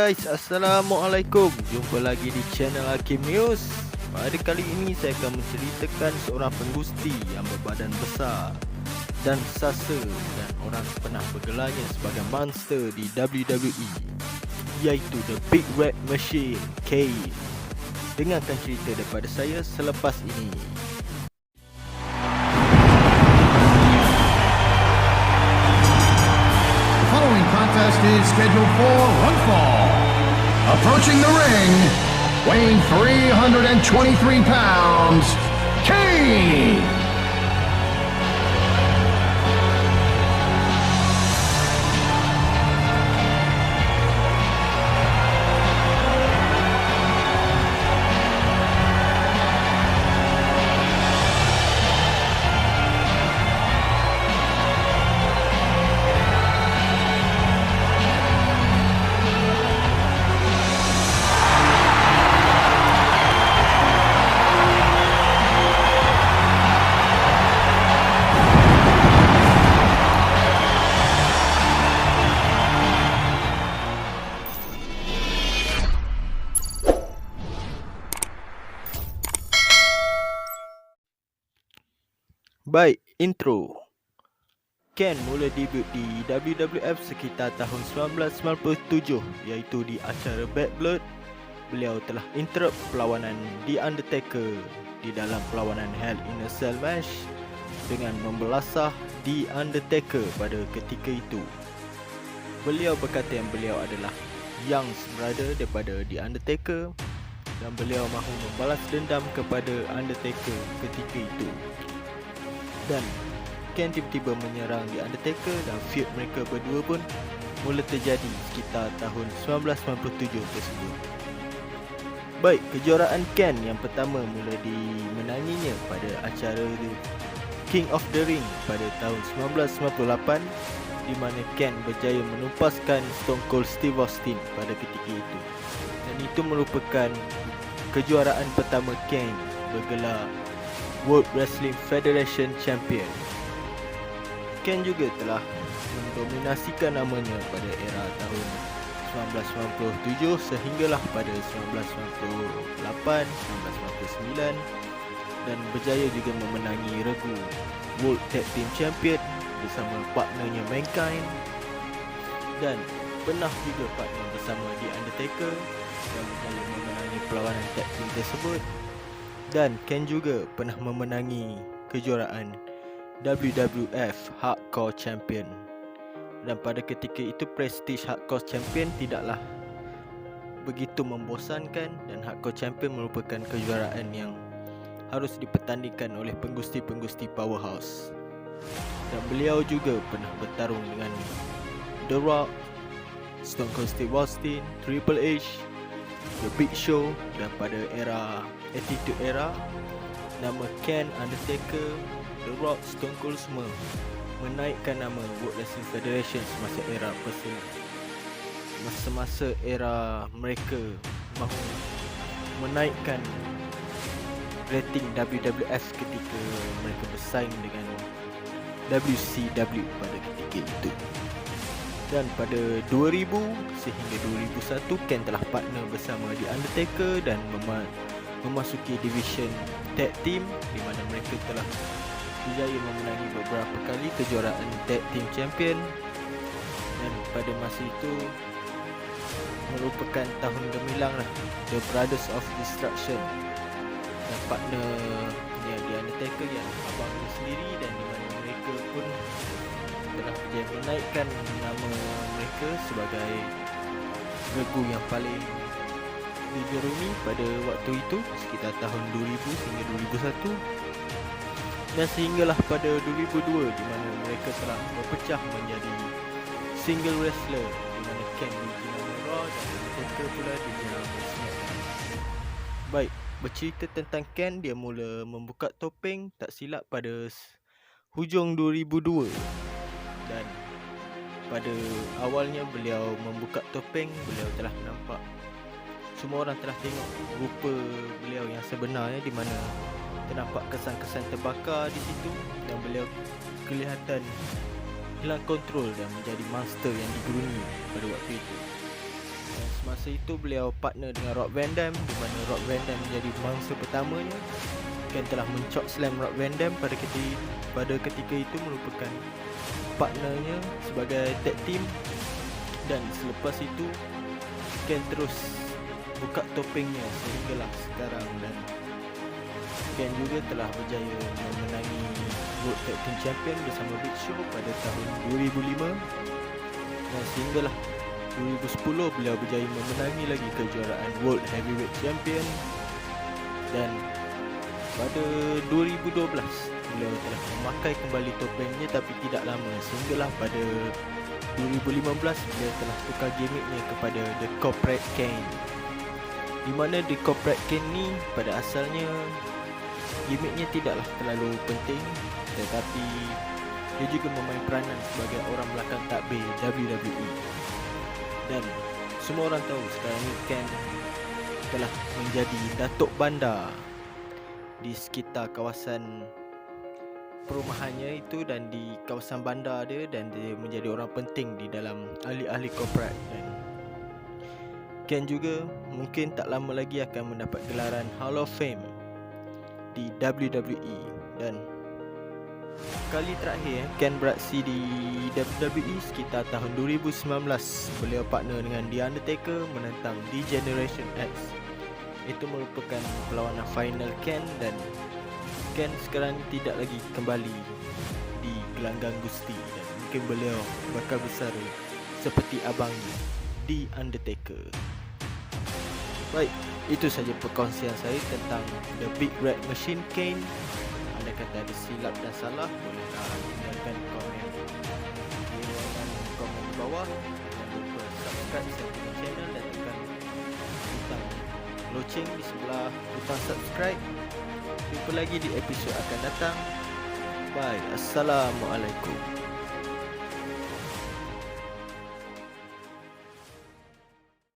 guys, Assalamualaikum. Jumpa lagi di channel Hakim News. Pada kali ini saya akan menceritakan seorang penggusti yang berbadan besar dan sasa dan orang pernah bergelarnya sebagai monster di WWE, iaitu The Big Red Machine, Kane. Dengarkan cerita daripada saya selepas ini. Contest is scheduled for one fall. Approaching the ring, weighing 323 pounds, Kane! Baik, intro. Kane mula debut di WWF sekitar tahun 1997, iaitu di acara Bad Blood. Beliau telah interrupt perlawanan The Undertaker di dalam perlawanan Hell in a Cell match dengan membelasah The Undertaker pada ketika itu. Beliau berkata yang beliau adalah Young's brother daripada The Undertaker dan beliau mahu membalas dendam kepada Undertaker ketika itu. Dan Kane tiba-tiba menyerang The Undertaker dan feud mereka berdua pun mula terjadi sekitar tahun 1997 tersebut. Baik, kejuaraan Kane yang pertama mula dimenanginya pada acara The King of the Ring pada tahun 1998, di mana Kane berjaya menumpaskan Stone Cold Steve Austin pada ketika itu. Dan itu merupakan kejuaraan pertama Kane bergelar World Wrestling Federation Champion. Kane juga telah mendominasikan namanya pada era tahun 1997 sehinggalah pada 1998, 1999 dan berjaya juga memenangi regu World Tag Team Champion bersama partnernya Mankind, dan pernah juga partner bersama The Undertaker dan berjaya memenangi perlawanan tag team tersebut. Dan Kane juga pernah memenangi kejuaraan WWF Hardcore Champion. Dan pada ketika itu Prestige Hardcore Champion tidaklah begitu membosankan, dan Hardcore Champion merupakan kejuaraan yang harus dipertandingkan oleh penggusti-penggusti powerhouse. Dan beliau juga pernah bertarung dengan The Rock, Stone Cold Steve Austin, Triple H, The Big Show, dan pada era Attitude Era, nama Kane, Undertaker, The Rock, Stone Cold semua menaikkan nama World Wrestling Federation semasa era masa era mereka mahu menaikkan rating WWF ketika mereka bersaing dengan WCW pada ketika itu. Dan pada 2000 sehingga 2001, Kane telah partner bersama The Undertaker dan memasuki division tag team, di mana mereka telah berjaya memenangi beberapa kali kejuaraan tag team champion. Dan pada masa itu merupakan tahun gemilang lah, The Brothers of Destruction dan partnernya The Undertaker yang abangnya sendiri, dan di mana mereka pun telah berjaya menaikkan nama mereka sebagai regu yang paling digeruni pada waktu itu sekitar tahun 2000 hingga 2001, dan sehinggalah pada 2002 di mana mereka telah berpecah menjadi single wrestler, di mana Kane di nama Raw dan Undertaker pula di nama SmackDown. Baik, bercerita tentang Kane, dia mula membuka topeng tak silap pada hujung 2002, dan pada awalnya beliau membuka topeng, beliau telah nampak, semua orang telah tengok rupa beliau yang sebenarnya, di mana terdapat kesan-kesan terbakar di situ, dan beliau kelihatan hilang kontrol dan menjadi monster yang digeruni pada waktu itu. Dan Masa itu beliau partner dengan Rob Van Dam, di mana Rob Van Dam menjadi mangsa pertamanya. Ken telah mencok slam Rob Van Dam pada ketika itu merupakan partnernya sebagai tag team. Dan selepas itu Ken terus buka topengnya sehinggalah sekarang, dan Ken juga telah berjaya memenangi World Tag Team Champion bersama Big Show pada tahun 2005, dan sehinggalah 2010 beliau berjaya memenangi lagi kejuaraan World Heavyweight Champion. Dan pada 2012 beliau telah memakai kembali topengnya, tapi tidak lama, sehinggalah pada 2015 beliau telah tukar gimmicknya kepada The Corporate Kane, di mana The Corporate Kane ni pada asalnya gimmicknya tidaklah terlalu penting, tetapi dia juga memain peranan sebagai orang belakang takbir WWE. Dan semua orang tahu sekarang ni Ken telah menjadi datuk bandar di sekitar kawasan perumahannya itu dan di kawasan bandar dia, dan dia menjadi orang penting di dalam ahli-ahli korporat. Dan Ken juga mungkin tak lama lagi akan mendapat gelaran Hall of Fame di WWE. Dan kali terakhir Ken beraksi di WWE sekitar tahun 2019. Beliau partner dengan The Undertaker menentang The Generation X. Itu merupakan perlawanan final Ken, dan Ken sekarang tidak lagi kembali di gelanggang gusti, dan mungkin beliau bakal bersara seperti abangnya The Undertaker. Baik, itu saja perkongsian saya tentang The Big Red Machine Kane. Anda kata ada silap dan salah, bolehlah tinggalkan komen di bawah. Jangan lupa subscribe saya punya channel dan tekan butang loceng di sebelah butang subscribe. Jumpa lagi di episod akan datang. Bye. Assalamualaikum.